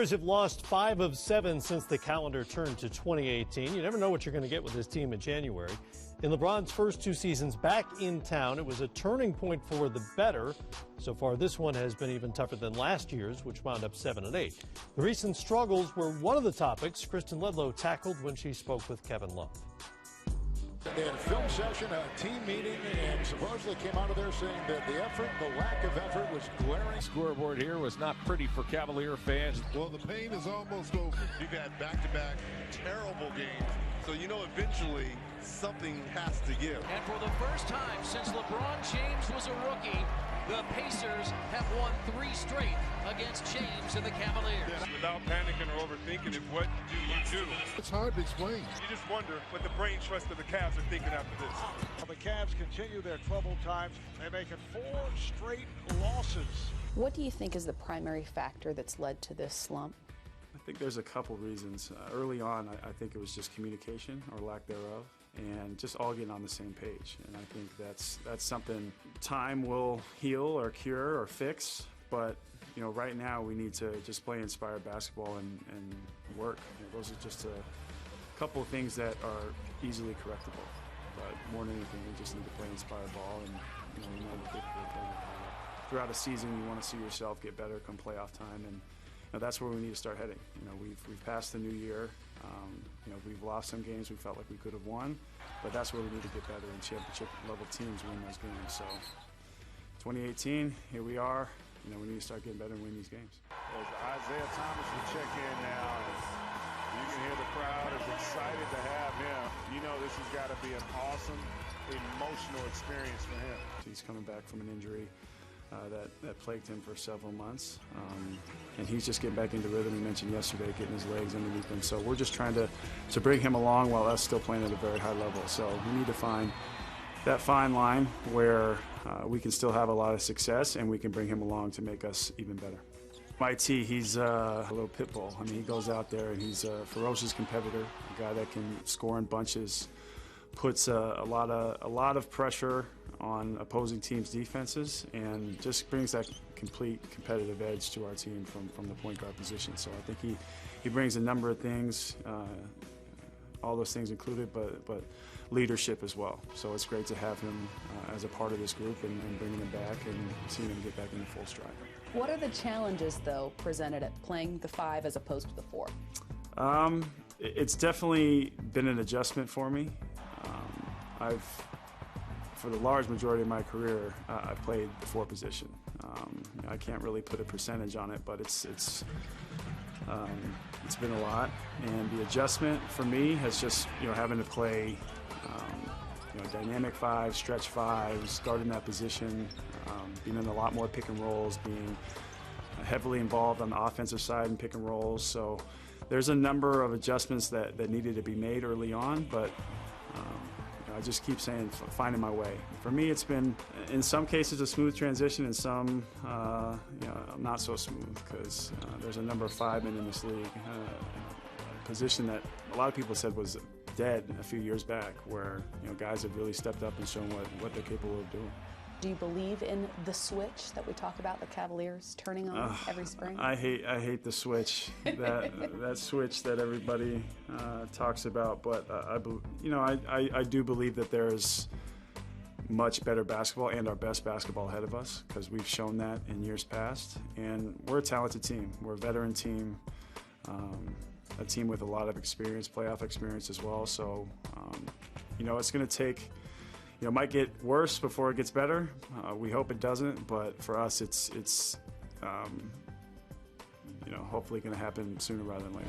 Cavaliers have lost 5 of 7 since the calendar turned to 2018. You never know what you're going to get with this team in January. In LeBron's first 2 seasons back in town, it was a turning point for the better. So far, this one has been even tougher than last year's, which wound up 7-8. The recent struggles were one of the topics Kristen Ledlow tackled when she spoke with Kevin Love. In film session, a team meeting, and supposedly came out of there saying that the effort, the lack of effort was glaring. Scoreboard here was not pretty for Cavalier fans. Well, the pain is almost over. You've had back-to-back terrible games, so you know eventually something has to give. And for the first time since LeBron James was a rookie, the Pacers have won 3 straight against James and the Cavaliers. Without panicking or overthinking it, what do you do? It's hard to explain. You just wonder what the brain trust of the Cavs are thinking after this. The Cavs continue their troubled times. They make it 4 straight losses. What do you think is the primary factor that's led to this slump? I think there's a couple reasons. Early on, I think it was just communication or lack thereof, and just all getting on the same page. And I think that's something time will heal or cure or fix. But you know, right now we need to just play inspired basketball and work. You know, those are just a couple of things that are easily correctable. But more than anything, we just need to play inspired ball, and you know, we know we're capable of playing it. Throughout a season, you want to see yourself get better come playoff time, and you know, that's where we need to start heading. You know, we've passed the new year. You know, we've lost some games we felt like we could have won, but that's where we need to get better, and championship level teams win those games. So 2018, here we are. You know, we need to start getting better and win these games. As Isaiah Thomas will check in now, you can hear the crowd is excited to have him. You know, this has got to be an awesome, emotional experience for him. He's coming back from an injury that plagued him for several months, and he's just getting back into rhythm. He mentioned yesterday getting his legs underneath him. So we're just trying to bring him along while us still playing at a very high level. So we need to find that fine line where we can still have a lot of success and we can bring him along to make us even better. YT, he's a little pit bull. I mean, he goes out there and he's a ferocious competitor, a guy that can score in bunches, puts a lot of pressure on opposing teams' defenses, and just brings that complete competitive edge to our team from the point guard position. So I think he brings a number of things, all those things included, but leadership as well. So it's great to have him as a part of this group and bringing him back and seeing him get back into full stride. What are the challenges, though, presented at playing the 5 as opposed to the 4? It's definitely been an adjustment for me. For the large majority of my career, I played the 4 position. I can't really put a percentage on it, but it's been a lot. And the adjustment for me has just, you know, having to play, you know, dynamic 5, stretch 5s, guarding that position, being in a lot more pick and rolls, being heavily involved on the offensive side in pick and rolls. So there's a number of adjustments that needed to be made early on, but I just keep saying, finding my way. For me, it's been, in some cases, a smooth transition, and some, you know, not so smooth, because there's a number of 5 men in this league, a position that a lot of people said was dead a few years back, where, you know, guys have really stepped up and shown what they're capable of doing. Do you believe in the switch that we talk about the Cavaliers turning on every spring? I hate the switch, that switch that everybody talks about. But I do believe that there's much better basketball and our best basketball ahead of us, because we've shown that in years past. And we're a talented team. We're a veteran team, a team with a lot of experience, playoff experience as well. So, you know, it's going to take. You know, it might get worse before it gets better. We hope it doesn't, but for us, it's you know, hopefully going to happen sooner rather than later.